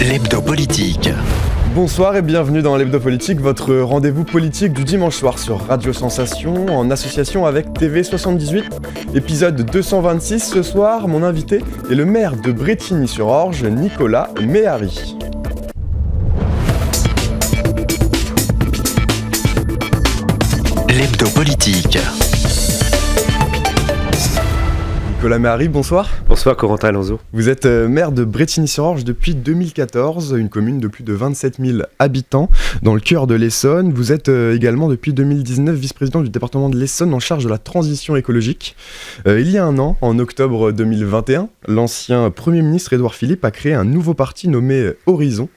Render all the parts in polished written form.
L'Hebdo Politique. Bonsoir et bienvenue dans l'Hebdo Politique, votre rendez-vous politique du dimanche soir sur Radio Sensation en association avec TV78. Épisode 226 ce soir, mon invité est le maire de Brétigny-sur-Orge, Nicolas Méhari. L'Hebdo Politique. Nicolas Méhari, bonsoir. Bonsoir Corentin Alonso. Vous êtes maire de Brétigny-sur-Orge depuis 2014, une commune de plus de 27 000 habitants dans le cœur de l'Essonne. Vous êtes également depuis 2019 vice-président du département de l'Essonne en charge de la transition écologique. Il y a un an, en octobre 2021, l'ancien Premier ministre Édouard Philippe a créé un nouveau parti nommé Horizon.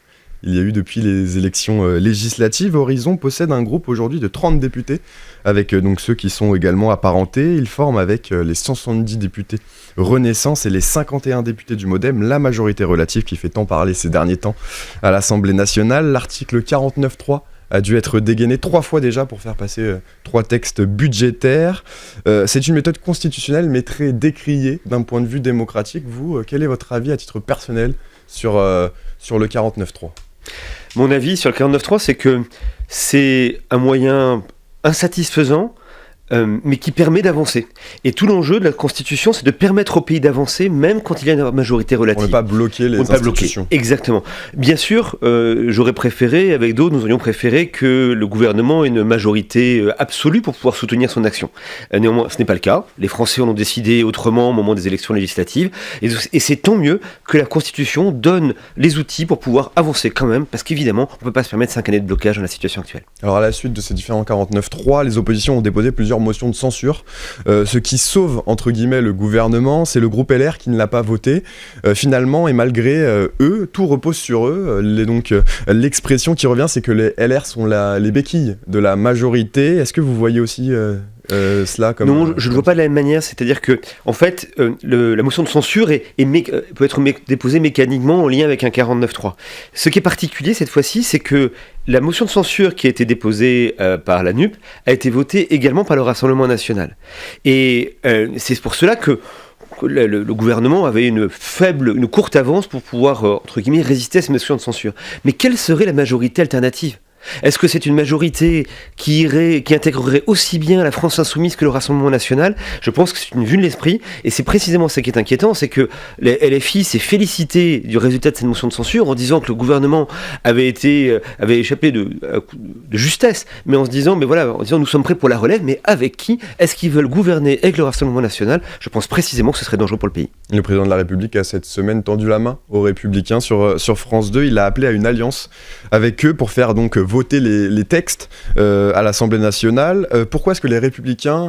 Il y a eu depuis les élections législatives. Horizon possède un groupe aujourd'hui de 30 députés, avec donc ceux qui sont également apparentés. Ils forment avec les 170 députés Renaissance et les 51 députés du Modem la majorité relative qui fait tant parler ces derniers temps à l'Assemblée nationale. L'article 49.3 a dû être dégainé 3 fois déjà pour faire passer 3 textes budgétaires. C'est une méthode constitutionnelle mais très décriée d'un point de vue démocratique. Vous, quel est votre avis à titre personnel sur le 49.3 ? Mon avis sur le 49.3, c'est que c'est un moyen insatisfaisant, mais qui permet d'avancer. Et tout l'enjeu de la Constitution, c'est de permettre au pays d'avancer, même quand il y a une majorité relative. On ne peut pas bloquer les institutions. Exactement. Bien sûr, j'aurais préféré, avec d'autres, nous aurions préféré que le gouvernement ait une majorité absolue pour pouvoir soutenir son action. Néanmoins, ce n'est pas le cas. Les Français en ont décidé autrement au moment des élections législatives. Et c'est tant mieux que la Constitution donne les outils pour pouvoir avancer quand même, parce qu'évidemment, on ne peut pas se permettre 5 années de blocage dans la situation actuelle. Alors à la suite de ces différents 49.3, les oppositions ont déposé plusieurs motions de censure. Ce qui sauve, entre guillemets, le gouvernement, c'est le groupe LR qui ne l'a pas voté. Finalement, et malgré eux, tout repose sur eux. L'expression qui revient, c'est que les LR sont les béquilles de la majorité. Est-ce que vous voyez aussi cela comme... Non, je ne le vois pas de la même manière. C'est-à-dire que, en fait, la motion de censure peut être déposée mécaniquement en lien avec un 49.3. Ce qui est particulier cette fois-ci, c'est que la motion de censure qui a été déposée par la NUP a été votée également par le Rassemblement national. Et c'est pour cela que le gouvernement avait une courte avance pour pouvoir, entre guillemets, résister à cette motion de censure. Mais quelle serait la majorité alternative ? Est-ce que c'est une majorité qui intégrerait aussi bien la France insoumise que le Rassemblement national ? Je pense que c'est une vue de l'esprit, et c'est précisément ce qui est inquiétant, c'est que les LFI s'est félicité du résultat de cette motion de censure en disant que le gouvernement avait échappé de justesse, mais en se disant, nous sommes prêts pour la relève, mais avec qui ? Est-ce qu'ils veulent gouverner avec le Rassemblement national ? Je pense précisément que ce serait dangereux pour le pays. Le président de la République a cette semaine tendu la main aux Républicains sur France 2. Il a appelé à une alliance avec eux pour faire donc voter les textes à l'Assemblée nationale. Pourquoi est-ce que les Républicains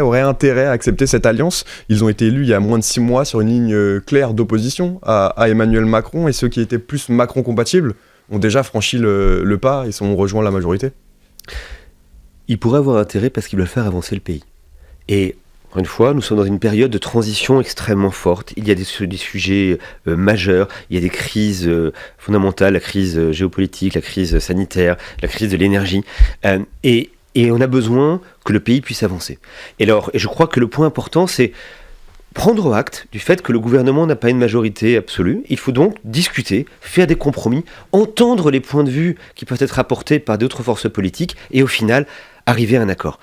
auraient intérêt à accepter cette alliance ? Ils ont été élus il y a moins de 6 mois sur une ligne claire d'opposition à Emmanuel Macron, et ceux qui étaient plus Macron-compatibles ont déjà franchi le pas et ont rejoint la majorité. Ils pourraient avoir intérêt parce qu'ils veulent faire avancer le pays. Et encore une fois, nous sommes dans une période de transition extrêmement forte. Il y a des sujets majeurs, il y a des crises fondamentales, la crise géopolitique, la crise sanitaire, la crise de l'énergie. Et on a besoin que le pays puisse avancer. Et je crois que le point important, c'est prendre acte du fait que le gouvernement n'a pas une majorité absolue. Il faut donc discuter, faire des compromis, entendre les points de vue qui peuvent être apportés par d'autres forces politiques et au final, arriver à un accord.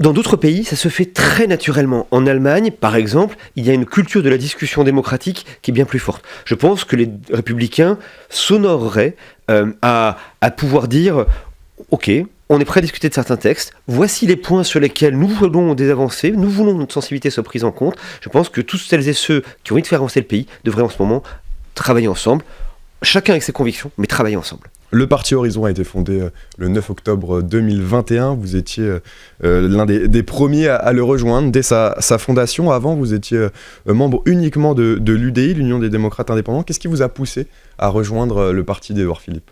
Dans d'autres pays, ça se fait très naturellement. En Allemagne, par exemple, il y a une culture de la discussion démocratique qui est bien plus forte. Je pense que les républicains s'honoreraient à pouvoir dire « Ok, on est prêt à discuter de certains textes. Voici les points sur lesquels nous voulons des avancées. Nous voulons que notre sensibilité soit prise en compte. » Je pense que toutes celles et ceux qui ont envie de faire avancer le pays devraient en ce moment travailler ensemble. Chacun avec ses convictions, mais travailler ensemble. Le parti Horizon a été fondé le 9 octobre 2021. Vous étiez l'un des premiers à le rejoindre dès sa fondation. Avant, vous étiez membre uniquement de l'UDI, l'Union des démocrates indépendants. Qu'est-ce qui vous a poussé à rejoindre le parti d'Édouard Philippe ?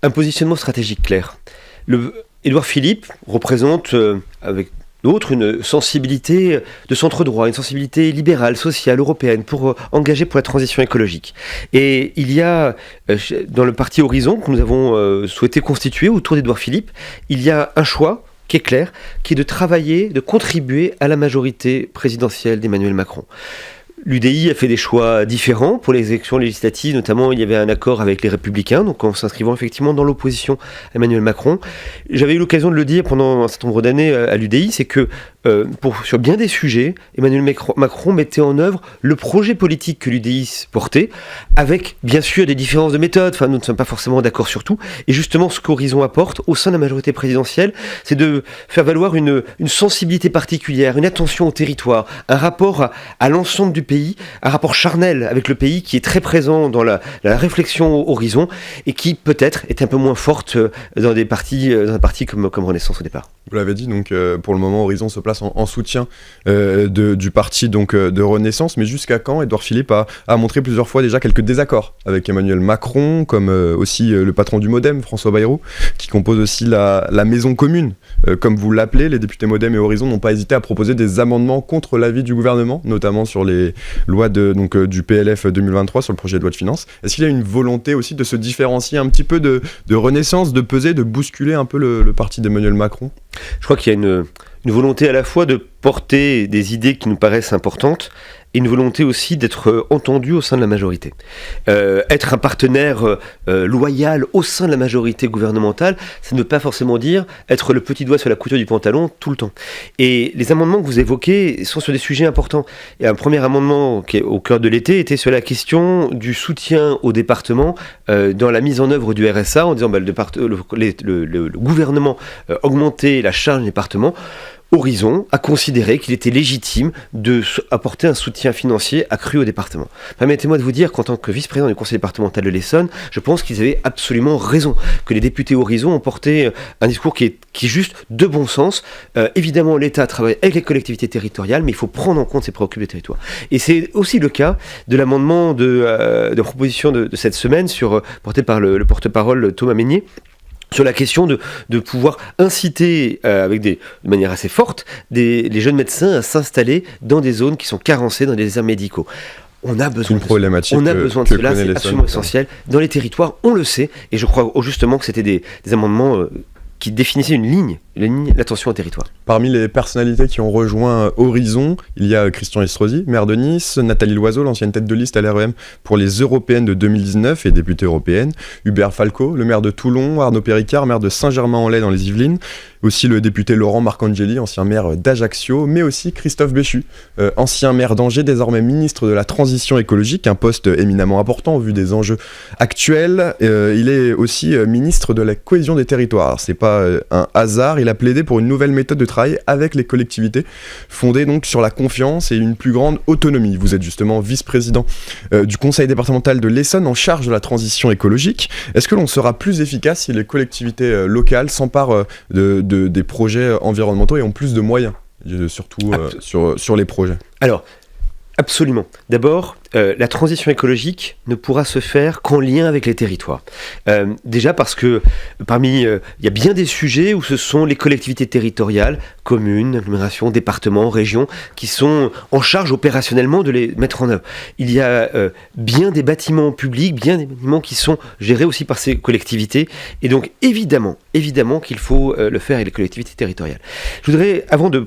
Un positionnement stratégique clair. Édouard Philippe représente, avec d'autres, une sensibilité de centre-droit, une sensibilité libérale, sociale, européenne, pour engager pour la transition écologique. Et il y a, dans le parti Horizon, que nous avons souhaité constituer autour d'Édouard Philippe, il y a un choix qui est clair, qui est de travailler, de contribuer à la majorité présidentielle d'Emmanuel Macron. L'UDI a fait des choix différents pour les élections législatives, notamment il y avait un accord avec les Républicains, donc en s'inscrivant effectivement dans l'opposition à Emmanuel Macron. J'avais eu l'occasion de le dire pendant un certain nombre d'années à l'UDI, c'est que sur bien des sujets, Emmanuel Macron mettait en œuvre le projet politique que l'UDI portait, avec bien sûr des différences de méthode, enfin nous ne sommes pas forcément d'accord sur tout, et justement ce qu'Horizon apporte au sein de la majorité présidentielle, c'est de faire valoir une sensibilité particulière, une attention au territoire, un rapport à l'ensemble du pays, un rapport charnel avec le pays qui est très présent dans la réflexion Horizon et qui peut-être est un peu moins forte dans un parti comme Renaissance au départ. Vous l'avez dit, donc pour le moment Horizon se place en soutien du parti donc, de Renaissance, mais jusqu'à quand Édouard Philippe a montré plusieurs fois déjà quelques désaccords avec Emmanuel Macron, comme aussi le patron du Modem, François Bayrou, qui compose aussi la maison commune, comme vous l'appelez. Les députés Modem et Horizon n'ont pas hésité à proposer des amendements contre l'avis du gouvernement, notamment sur les lois du PLF 2023, sur le projet de loi de finances. Est-ce qu'il y a une volonté aussi de se différencier un petit peu de Renaissance, de peser, de bousculer un peu le parti d'Emmanuel Macron ? Je crois qu'il y a une volonté à la fois de porter des idées qui nous paraissent importantes et une volonté aussi d'être entendu au sein de la majorité. Être un partenaire loyal au sein de la majorité gouvernementale, ça ne veut pas forcément dire être le petit doigt sur la couture du pantalon tout le temps. Et les amendements que vous évoquez sont sur des sujets importants. Et un premier amendement qui est au cœur de l'été était sur la question du soutien aux départements dans la mise en œuvre du RSA, en disant le gouvernement augmentait la charge des départements. Horizon a considéré qu'il était légitime d'apporter un soutien financier accru au département. Permettez-moi de vous dire qu'en tant que vice-président du conseil départemental de l'Essonne, je pense qu'ils avaient absolument raison, que les députés Horizon ont porté un discours qui est juste de bon sens. Évidemment, l'État travaille avec les collectivités territoriales, mais il faut prendre en compte ces préoccupations des territoires. Et c'est aussi le cas de l'amendement de proposition de cette semaine porté par le porte-parole Thomas Mesnier, sur la question de pouvoir inciter de manière assez forte les jeunes médecins à s'installer dans des zones qui sont carencées, dans des déserts médicaux. On a besoin de cela, c'est absolument essentiel. Dans les territoires, on le sait, et je crois justement que c'était des amendements qui définissait une ligne, l'attention au territoire. Parmi les personnalités qui ont rejoint Horizon, il y a Christian Estrosi, maire de Nice, Nathalie Loiseau, l'ancienne tête de liste à l'REM pour les européennes de 2019 et députée européenne, Hubert Falco, le maire de Toulon, Arnaud Péricard, maire de Saint-Germain-en-Laye dans les Yvelines, aussi le député Laurent Marcangeli, ancien maire d'Ajaccio, mais aussi Christophe Béchu, ancien maire d'Angers, désormais ministre de la Transition écologique, un poste éminemment important au vu des enjeux actuels. Il est aussi ministre de la cohésion des territoires. Alors, c'est pas un hasard, il a plaidé pour une nouvelle méthode de travail avec les collectivités, fondée donc sur la confiance et une plus grande autonomie. Vous êtes justement vice-président du conseil départemental de l'Essonne en charge de la transition écologique. Est-ce que l'on sera plus efficace si les collectivités locales s'emparent des projets environnementaux et ont plus de moyens, surtout sur les projets? Alors, absolument. D'abord, la transition écologique ne pourra se faire qu'en lien avec les territoires. Déjà parce que il y a bien des sujets où ce sont les collectivités territoriales, communes, agglomérations, départements, régions, qui sont en charge opérationnellement de les mettre en œuvre. Il y a bien des bâtiments publics, bien des bâtiments qui sont gérés aussi par ces collectivités. Et donc, évidemment qu'il faut le faire avec les collectivités territoriales. Je voudrais, avant de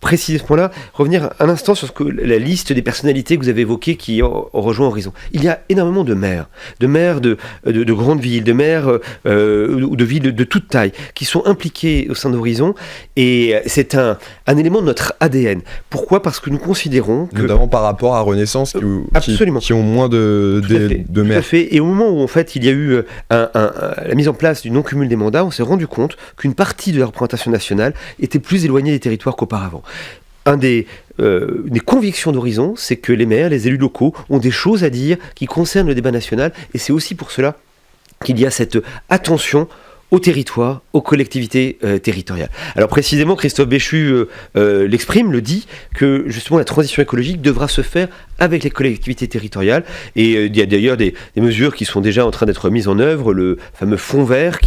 préciser ce point-là, revenir un instant sur la liste des personnalités que vous avez évoquées qui ont rejoint Horizon. Il y a énormément de maires de grandes villes, de maires ou de villes de toute taille, qui sont impliqués au sein d'Horizon, et c'est un élément de notre ADN. Pourquoi ? Parce que nous considérons que... Notamment par rapport à Renaissance, qui ont moins de maires. Tout à fait, et au moment où en fait il y a eu la mise en place du non-cumul des mandats, on s'est rendu compte qu'une partie de la représentation nationale était plus éloignée des territoires qu'auparavant. Des convictions d'Horizon, c'est que les maires, les élus locaux ont des choses à dire qui concernent le débat national, et c'est aussi pour cela qu'il y a cette attention aux territoires, aux collectivités territoriales. Alors précisément, Christophe Béchu l'exprime, le dit, que justement la transition écologique devra se faire avec les collectivités territoriales, et il y a d'ailleurs des mesures qui sont déjà en train d'être mises en œuvre, le fameux fonds vert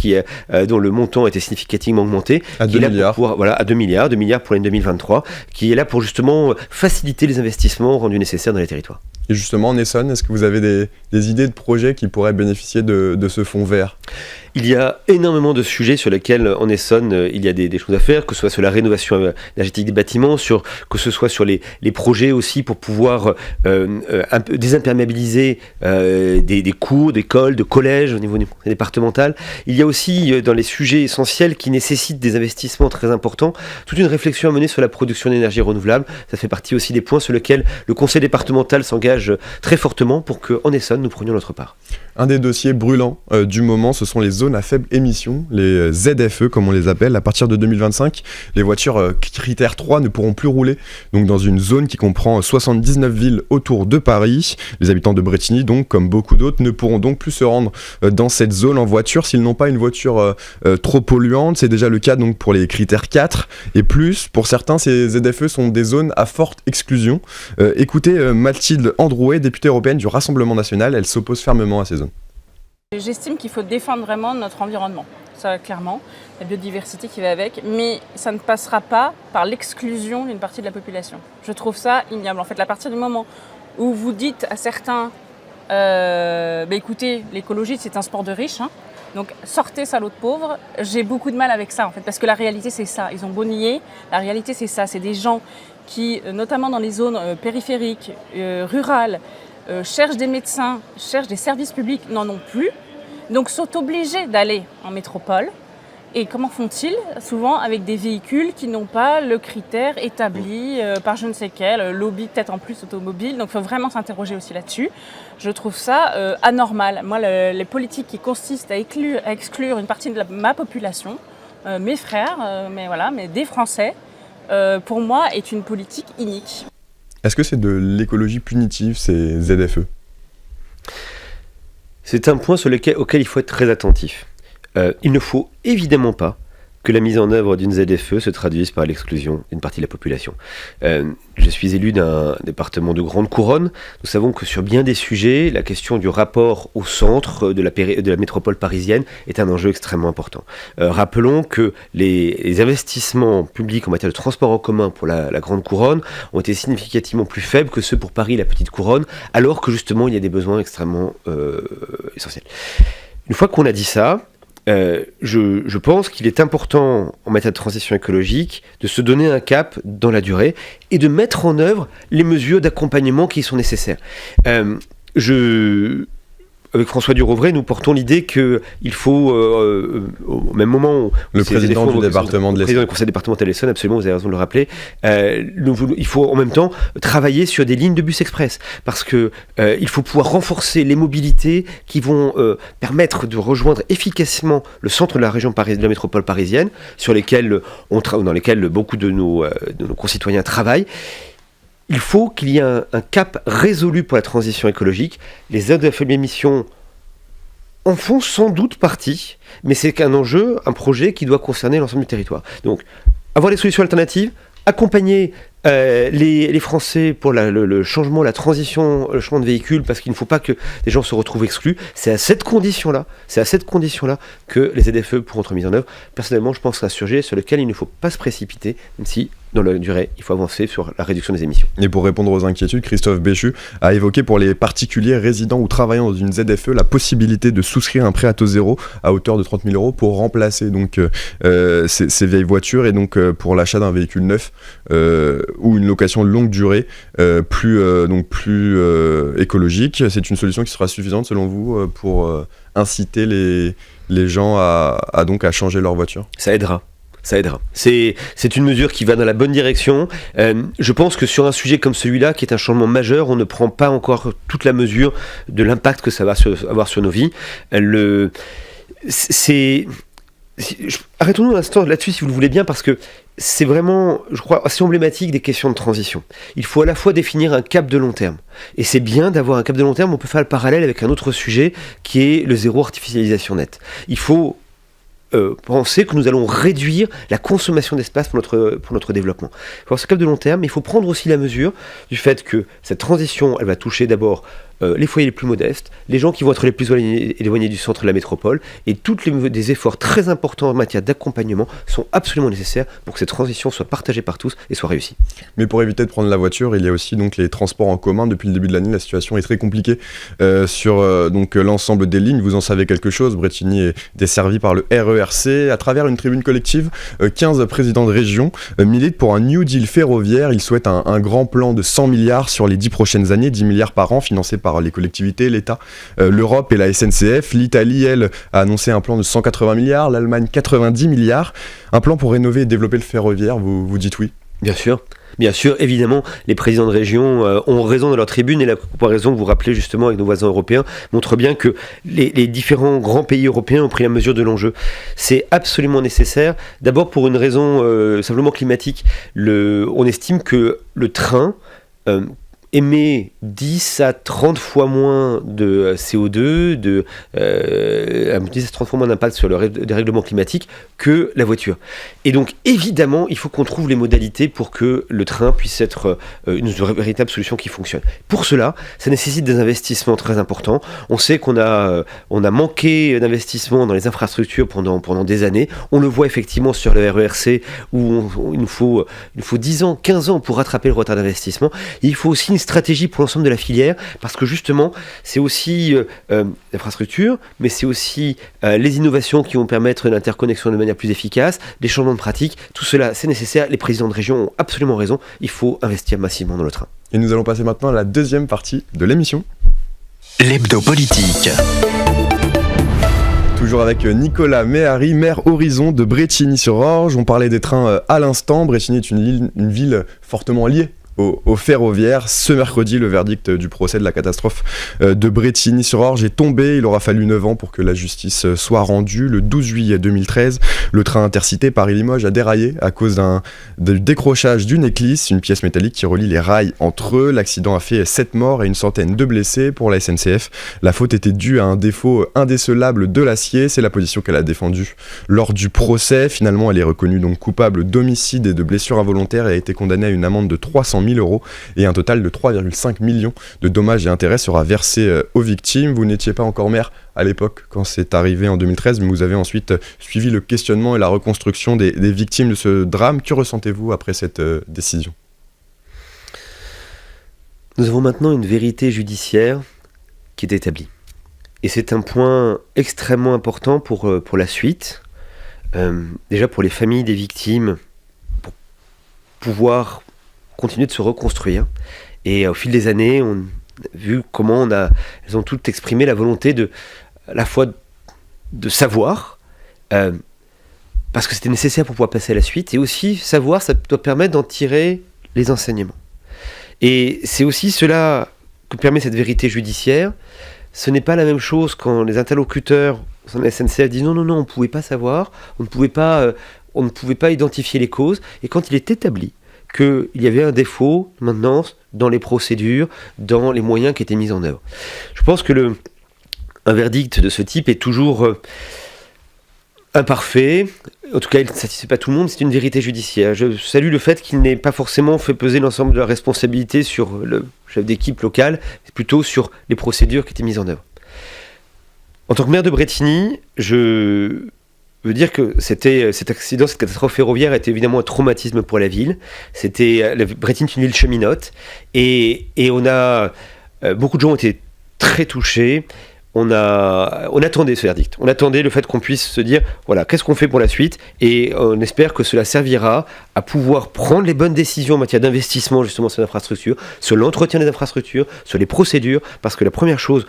dont le montant a été significativement augmenté, à 2 milliards. À 2 milliards pour l'année 2023, qui est là pour justement faciliter les investissements rendus nécessaires dans les territoires. Et justement, en Essonne, est-ce que vous avez des idées de projets qui pourraient bénéficier de ce fonds vert ? Il y a énormément de sujets sur lesquels, en Essonne, il y a des choses à faire, que ce soit sur la rénovation énergétique des bâtiments, que ce soit sur les projets aussi pour pouvoir désimperméabiliser des cours, d'écoles, de collèges au niveau départemental. Il y a aussi, dans les sujets essentiels qui nécessitent des investissements très importants, toute une réflexion à mener sur la production d'énergie renouvelable. Ça fait partie aussi des points sur lesquels le conseil départemental s'engage très fortement pour qu'en Essonne, nous prenions notre part. Un des dossiers brûlants du moment, ce sont les zones à faible émission, les ZFE comme on les appelle. À partir de 2025, les voitures critère 3 ne pourront plus rouler donc dans une zone qui comprend 79 villes autour de Paris. Les habitants de Brétigny, donc comme beaucoup d'autres, ne pourront donc plus se rendre dans cette zone en voiture s'ils n'ont pas une voiture trop polluante. C'est déjà le cas donc pour les critères 4 et plus. Pour certains, ces ZFE sont des zones à forte exclusion. Écoutez Mathilde Androuet, députée européenne du Rassemblement national, elle s'oppose fermement à ces zones. J'estime qu'il faut défendre vraiment notre environnement, ça clairement, la biodiversité qui va avec, mais ça ne passera pas par l'exclusion d'une partie de la population. Je trouve ça ignoble. En fait, à partir du moment où vous dites à certains, écoutez, l'écologie c'est un sport de riches, hein, donc sortez salaud de pauvres, j'ai beaucoup de mal avec ça en fait, parce que la réalité c'est ça, ils ont beau nier, la réalité c'est ça, c'est des gens qui, notamment dans les zones périphériques, rurales, cherchent des médecins, cherchent des services publics, n'en ont plus, donc sont obligés d'aller en métropole. Et comment font-ils ? Souvent avec des véhicules qui n'ont pas le critère établi par je ne sais quel lobby, peut-être en plus automobile. Donc il faut vraiment s'interroger aussi là-dessus. Je trouve ça anormal. Moi, les politiques qui consistent à exclure une partie de ma population, mes frères, mais des Français, pour moi, est une politique inique. Est-ce que c'est de l'écologie punitive, ces ZFE ? C'est un point auquel il faut être très attentif. Il ne faut évidemment pas que la mise en œuvre d'une ZFE se traduise par l'exclusion d'une partie de la population. Je suis élu d'un département de grande couronne. Nous savons que sur bien des sujets, la question du rapport au centre de la métropole parisienne est un enjeu extrêmement important. Rappelons que les investissements publics en matière de transport en commun pour la grande couronne ont été significativement plus faibles que ceux pour Paris, la petite couronne, alors que justement il y a des besoins extrêmement essentiels. Une fois qu'on a dit ça, je pense qu'il est important en matière de transition écologique de se donner un cap dans la durée et de mettre en œuvre les mesures d'accompagnement qui sont nécessaires. Avec François Durovray, nous portons l'idée qu'il faut, au même moment où le président du département de l'Essonne, le président du conseil départemental de l'Essonne, absolument, vous avez raison de le rappeler, il faut en même temps travailler sur des lignes de bus express, parce que il faut pouvoir renforcer les mobilités qui vont permettre de rejoindre efficacement le centre de la région de la métropole parisienne, dans lesquels beaucoup de nos concitoyens travaillent. Il faut qu'il y ait un cap résolu pour la transition écologique. Les zones à faible émission en font sans doute partie, mais c'est qu'un enjeu, un projet qui doit concerner l'ensemble du territoire. Donc, avoir des solutions alternatives, accompagner les Français pour le changement, la transition, le changement de véhicule, parce qu'il ne faut pas que des gens se retrouvent exclus. C'est à cette condition-là que les ZFE pourront être mises en œuvre. Personnellement, je pense que c'est un sujet sur lequel il ne faut pas se précipiter, même si, dans la durée, il faut avancer sur la réduction des émissions. Et pour répondre aux inquiétudes, Christophe Béchu a évoqué pour les particuliers résidant ou travaillant dans une ZFE la possibilité de souscrire un prêt à taux zéro à hauteur de 30 000 € pour remplacer donc, ces vieilles voitures et donc pour l'achat d'un véhicule neuf ou une location longue durée plus écologique. C'est une solution qui sera suffisante selon vous pour inciter les gens à changer leur voiture ? Ça aidera. C'est une mesure qui va dans la bonne direction. Je pense que sur un sujet comme celui-là, qui est un changement majeur, on ne prend pas encore toute la mesure de l'impact que ça va avoir sur nos vies. Arrêtons-nous un instant là-dessus, si vous le voulez bien, parce que c'est vraiment, je crois, assez emblématique des questions de transition. Il faut à la fois définir un cap de long terme. Et c'est bien d'avoir un cap de long terme. On peut faire le parallèle avec un autre sujet qui est le zéro artificialisation nette. Il faut penser que nous allons réduire la consommation d'espace pour notre développement. Il faut avoir ce cap de long terme, mais il faut prendre aussi la mesure du fait que cette transition, elle va toucher d'abord les foyers les plus modestes, les gens qui vont être les plus éloignés du centre de la métropole, et des efforts très importants en matière d'accompagnement sont absolument nécessaires pour que cette transition soit partagée par tous et soit réussie. Mais pour éviter de prendre la voiture, il y a aussi donc les transports en commun. Depuis le début de l'année, la situation est très compliquée sur donc l'ensemble des lignes. Vous en savez quelque chose, Brétigny est desservi par le RERC. À travers une tribune collective, 15 présidents de région militent pour un New Deal ferroviaire. Ils souhaitent un grand plan de 100 milliards sur les 10 prochaines années, 10 milliards par an, financé par les collectivités, l'État, l'Europe et la SNCF. L'Italie, elle, a annoncé un plan de 180 milliards, l'Allemagne 90 milliards. Un plan pour rénover et développer le ferroviaire, vous dites oui? Bien sûr, évidemment, les présidents de région ont raison dans leur tribune, et la comparaison que vous rappelez justement avec nos voisins européens montre bien que les différents grands pays européens ont pris la mesure de l'enjeu. C'est absolument nécessaire, d'abord pour une raison simplement climatique. On estime que le train émet 10 à 30 fois moins de CO2, 10 à 30 fois moins d'impact sur le dérèglement climatique que la voiture. Et donc, évidemment, il faut qu'on trouve les modalités pour que le train puisse être une véritable solution qui fonctionne. Pour cela, ça nécessite des investissements très importants. On sait qu'on a manqué d'investissements dans les infrastructures pendant des années. On le voit effectivement sur le RERC, où il nous faut 10 ans, 15 ans pour rattraper le retard d'investissement. Il faut aussi une stratégie pour l'ensemble de la filière, parce que justement, c'est aussi l'infrastructure, mais c'est aussi les innovations qui vont permettre l'interconnexion de manière plus efficace, des changements de pratiques. Tout cela, c'est nécessaire. Les présidents de région ont absolument raison. Il faut investir massivement dans le train. Et nous allons passer maintenant à la deuxième partie de l'émission. L'hebdo politique. Toujours avec Nicolas Méhari, maire Horizon de Brétigny-sur-Orge. On parlait des trains à l'instant. Brétigny est une ville fortement liée au ferroviaire. Ce mercredi, le verdict du procès de la catastrophe de Brétigny-sur-Orge est tombé. Il aura fallu 9 ans pour que la justice soit rendue. Le 12 juillet 2013, le train intercité Paris-Limoges a déraillé à cause du décrochage d'une éclisse, une pièce métallique qui relie les rails entre eux. L'accident a fait 7 morts et une centaine de blessés. Pour la SNCF, la faute était due à un défaut indécelable de l'acier. C'est la position qu'elle a défendue lors du procès. Finalement, elle est reconnue donc coupable d'homicide et de blessures involontaires et a été condamnée à une amende de 300 000 € et un total de 3,5 millions de dommages et intérêts sera versé aux victimes. Vous n'étiez pas encore maire à l'époque quand c'est arrivé en 2013, mais vous avez ensuite suivi le questionnement et la reconstruction des victimes de ce drame. Que ressentez-vous après cette décision ? Nous avons maintenant une vérité judiciaire qui est établie. Et c'est un point extrêmement important pour la suite. Déjà pour les familles des victimes, pour pouvoir continuer de se reconstruire. Et au fil des années, on a vu comment elles ont toutes exprimé la volonté à la fois de savoir, parce que c'était nécessaire pour pouvoir passer à la suite, et aussi savoir, ça doit permettre d'en tirer les enseignements. Et c'est aussi cela que permet cette vérité judiciaire. Ce n'est pas la même chose quand les interlocuteurs au sein de la SNCF disent non, on ne pouvait pas savoir, on ne pouvait pas identifier les causes, et quand il est établi qu'il y avait un défaut de maintenance dans les procédures, dans les moyens qui étaient mis en œuvre. Je pense que un verdict de ce type est toujours imparfait. En tout cas, il ne satisfait pas tout le monde. C'est une vérité judiciaire. Je salue le fait qu'il n'ait pas forcément fait peser l'ensemble de la responsabilité sur le chef d'équipe local, mais plutôt sur les procédures qui étaient mises en œuvre. En tant que maire de Brétigny, je veux dire que cet accident, cette catastrophe ferroviaire était évidemment un traumatisme pour la ville. Brétigny est une ville cheminote et beaucoup de gens ont été très touchés. On attendait ce verdict. On attendait le fait qu'on puisse se dire, voilà, qu'est-ce qu'on fait pour la suite ? Et on espère que cela servira à pouvoir prendre les bonnes décisions en matière d'investissement justement sur l'infrastructure, sur l'entretien des infrastructures, sur les procédures, parce que la première chose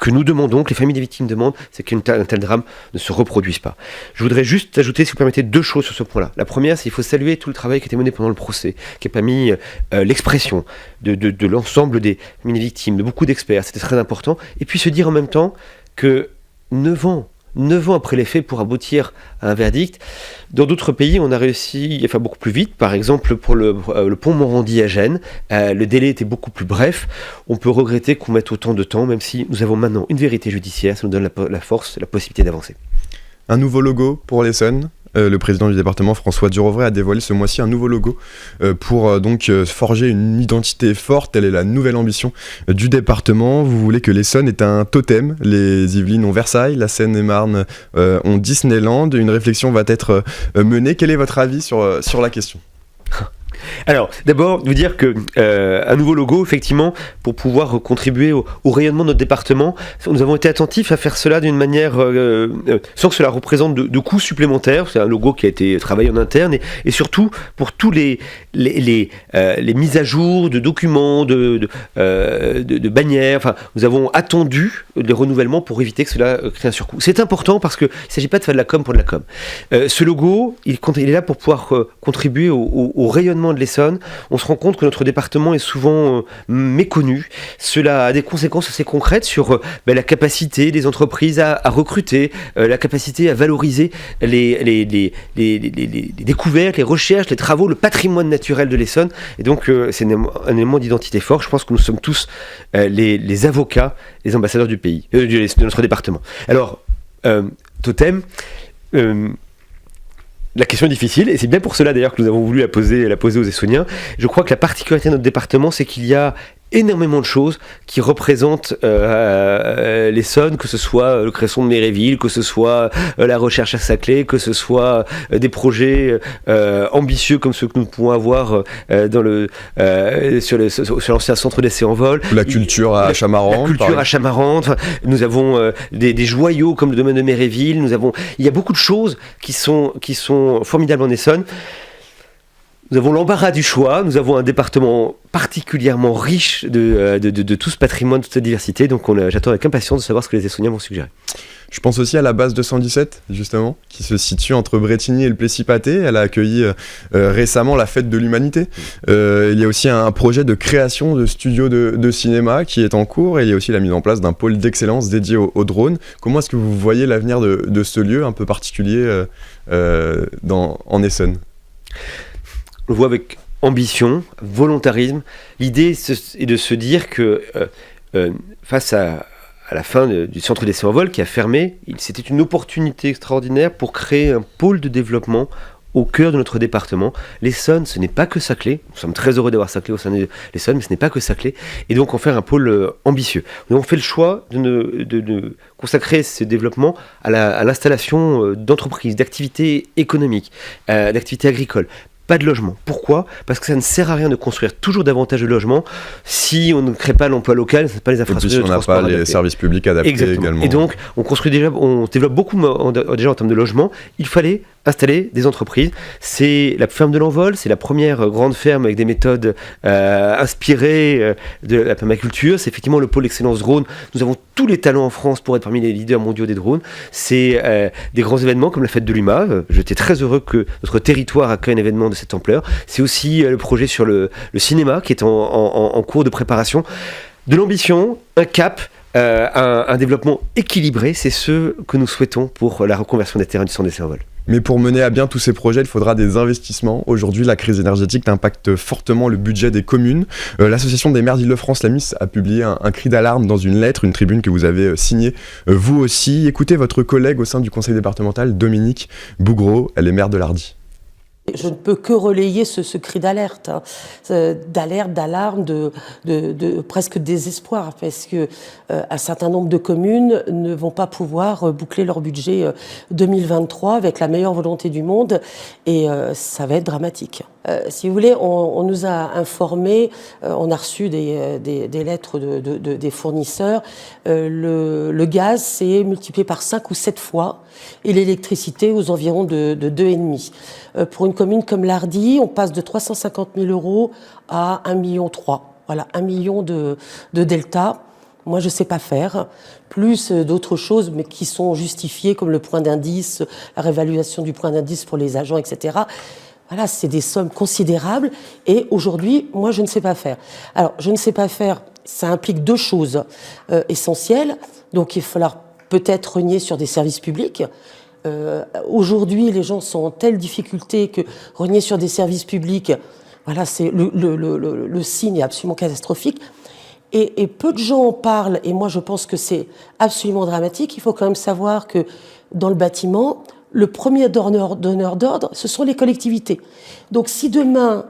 que nous demandons, que les familles des victimes demandent, c'est qu'un tel drame ne se reproduise pas. Je voudrais juste ajouter, si vous permettez, 2 choses sur ce point-là. La première, c'est qu'il faut saluer tout le travail qui a été mené pendant le procès, qui a permis l'expression de l'ensemble des familles des victimes, de beaucoup d'experts, c'était très important. Et puis se dire en même temps que 9 ans après les faits pour aboutir à un verdict. Dans d'autres pays, on a réussi à faire beaucoup plus vite. Par exemple, pour le pont Morandi à Gênes, le délai était beaucoup plus bref. On peut regretter qu'on mette autant de temps, même si nous avons maintenant une vérité judiciaire. Ça nous donne la force, la possibilité d'avancer. Un nouveau logo pour l'Essonne. Le président du département, François Durovray, a dévoilé ce mois-ci un nouveau logo pour forger une identité forte. Telle est la nouvelle ambition du département. Vous voulez que l'Essonne ait un totem. Les Yvelines ont Versailles, la Seine-et-Marne ont Disneyland. Une réflexion va être menée. Quel est votre avis sur la question ? Alors, d'abord, vous dire que un nouveau logo, effectivement, pour pouvoir contribuer au rayonnement de notre département, nous avons été attentifs à faire cela d'une manière sans que cela représente de coûts supplémentaires. C'est un logo qui a été travaillé en interne et surtout pour tous les mises à jour de documents, de bannières. Enfin, nous avons attendu les renouvellements pour éviter que cela crée un surcoût. C'est important parce qu'il ne s'agit pas de faire de la com pour de la com. Ce logo, il est là pour pouvoir contribuer au rayonnement de l'Essonne. On se rend compte que notre département est souvent méconnu. Cela a des conséquences assez concrètes sur la capacité des entreprises à recruter, la capacité à valoriser les découvertes, les recherches, les travaux, le patrimoine naturel de l'Essonne. Et donc, c'est un élément d'identité fort. Je pense que nous sommes tous les avocats, les ambassadeurs du pays, de notre département. Alors, totem... La question est difficile, et c'est bien pour cela d'ailleurs que nous avons voulu la poser aux Essonniens. Je crois que la particularité de notre département, c'est qu'il y a énormément de choses qui représentent l'Essonne, que ce soit le cresson de Méréville, que ce soit la recherche à Saclay, que ce soit des projets ambitieux comme ceux que nous pouvons avoir sur l'ancien centre d'essai en vol. La culture à Chamarande. La culture à Chamarande. Nous avons des joyaux comme le domaine de Méréville. Il y a beaucoup de choses qui sont formidables en Essonne. Nous avons l'embarras du choix, nous avons un département particulièrement riche de tout ce patrimoine, de toute cette diversité, donc j'attends avec impatience de savoir ce que les Essonniens vont suggérer. Je pense aussi à la base 217, justement, qui se situe entre Brétigny et le Plessis-Pathé. Elle a accueilli récemment la Fête de l'Humanité. Il y a aussi un projet de création de studios de cinéma qui est en cours, et il y a aussi la mise en place d'un pôle d'excellence dédié aux drones. Comment est-ce que vous voyez l'avenir de ce lieu un peu particulier en Essonne ? On le voit avec ambition, volontarisme. L'idée est de se dire que face à la fin du centre d'essai en vol qui a fermé, c'était une opportunité extraordinaire pour créer un pôle de développement au cœur de notre département. L'Essonne, ce n'est pas que Saclay. Nous sommes très heureux d'avoir Saclay au sein de l'Essonne, mais ce n'est pas que Saclay. Et donc, en faire un pôle ambitieux. Nous avons fait le choix de consacrer ce développement à l'installation d'entreprises, d'activités économiques, d'activités agricoles. Pas de logement. Pourquoi ? Parce que ça ne sert à rien de construire toujours davantage de logements si on ne crée pas l'emploi local, c'est pas les infrastructures de transport adaptées. On n'a pas les services publics adaptés. Exactement. Également. Et donc, on développe beaucoup déjà en termes de logement. Il fallait installer des entreprises. C'est la ferme de l'Envol, c'est la première grande ferme avec des méthodes inspirées de la permaculture. C'est effectivement le pôle excellence drone. Nous avons tous les talents en France pour être parmi les leaders mondiaux des drones. C'est des grands événements comme la fête de l'UMA. J'étais très heureux que notre territoire accueille un événement de cette ampleur. C'est aussi le projet sur le cinéma qui est en cours de préparation. De l'ambition, un cap, un développement équilibré, c'est ce que nous souhaitons pour la reconversion des terrains du centre d'essai en vol. Mais pour mener à bien tous ces projets, il faudra des investissements. Aujourd'hui, la crise énergétique impacte fortement le budget des communes. L'Association des maires d'Île-de-France, l'AMIS, a publié un cri d'alarme dans une lettre, une tribune que vous avez signée vous aussi. Écoutez votre collègue au sein du conseil départemental, Dominique Bougreau, elle est maire de l'Ardy. Je ne peux que relayer ce cri d'alerte, d'alarme, de presque désespoir, parce que un certain nombre de communes ne vont pas pouvoir boucler leur budget 2023 avec la meilleure volonté du monde, et ça va être dramatique. Si vous voulez, on nous a informés, on a reçu des lettres des fournisseurs, le gaz s'est multiplié par 5 ou 7 fois, et l'électricité aux environs de 2,5. Pour une commune comme l'Ardy, on passe de 350 000 € à 1,3 million. Voilà, 1 million de delta. Moi, je ne sais pas faire. Plus d'autres choses, mais qui sont justifiées, comme le point d'indice, la réévaluation du point d'indice pour les agents, etc. Voilà, c'est des sommes considérables. Et aujourd'hui, moi, je ne sais pas faire. Alors, je ne sais pas faire, ça implique 2 choses essentielles. Donc, il va falloir peut-être renier sur des services publics. Aujourd'hui, les gens sont en telle difficulté que renier sur des services publics, voilà, c'est le signe est absolument catastrophique. Et peu de gens en parlent, et moi je pense que c'est absolument dramatique. Il faut quand même savoir que dans le bâtiment, le premier donneur d'ordre, ce sont les collectivités. Donc si demain,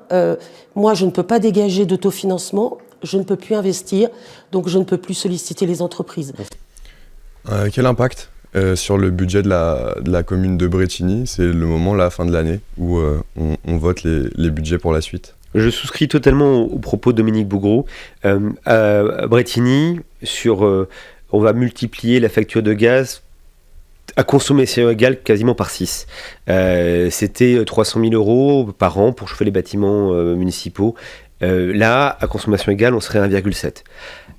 moi je ne peux pas dégager d'autofinancement, je ne peux plus investir, donc je ne peux plus solliciter les entreprises. Quel impact sur le budget de la commune de Brétigny? C'est le moment, la fin de l'année, où on vote les budgets pour la suite. Je souscris totalement aux propos de Dominique Bougreau. À Brétigny, on va multiplier la facture de gaz à consommation égale quasiment par 6. C'était 300 000 € par an pour chauffer les bâtiments municipaux. Là, à consommation égale, on serait à 1,7.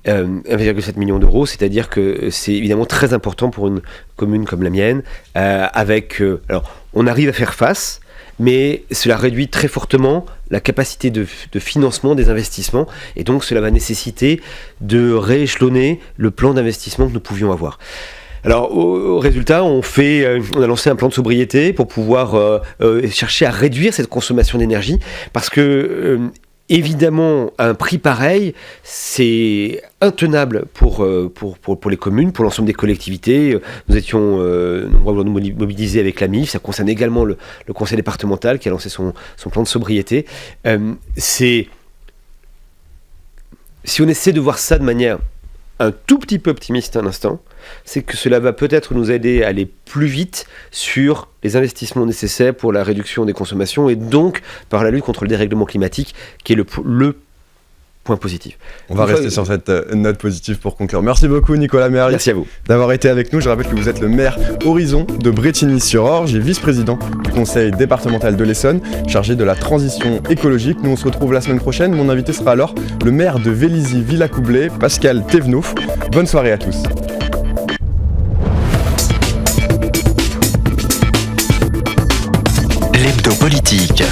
1,7 million d'euros, c'est-à-dire que c'est évidemment très important pour une commune comme la mienne. Alors, on arrive à faire face, mais cela réduit très fortement la capacité de financement des investissements, et donc cela va nécessiter de rééchelonner le plan d'investissement que nous pouvions avoir. Alors, au résultat, on a lancé un plan de sobriété pour pouvoir chercher à réduire cette consommation d'énergie, parce que évidemment, à un prix pareil, c'est intenable pour les communes, pour l'ensemble des collectivités. Nous étions nombreux à nous mobiliser avec la MIF. Ça concerne également le conseil départemental qui a lancé son plan de sobriété. Si on essaie de voir ça de manière un tout petit peu optimiste un instant, c'est que cela va peut-être nous aider à aller plus vite sur les investissements nécessaires pour la réduction des consommations et donc par la lutte contre le dérèglement climatique qui est le point positif. On va rester sur cette note positive pour conclure. Merci beaucoup Nicolas Méhari. Merci à vous d'avoir été avec nous. Je rappelle que vous êtes le maire Horizon de Brétigny-sur-Orge et vice-président du conseil départemental de l'Essonne, chargé de la transition écologique. Nous on se retrouve la semaine prochaine. Mon invité sera alors le maire de Vélizy-Villacoublay, Pascal Thévenot. Bonne soirée à tous. L'hebdo politique.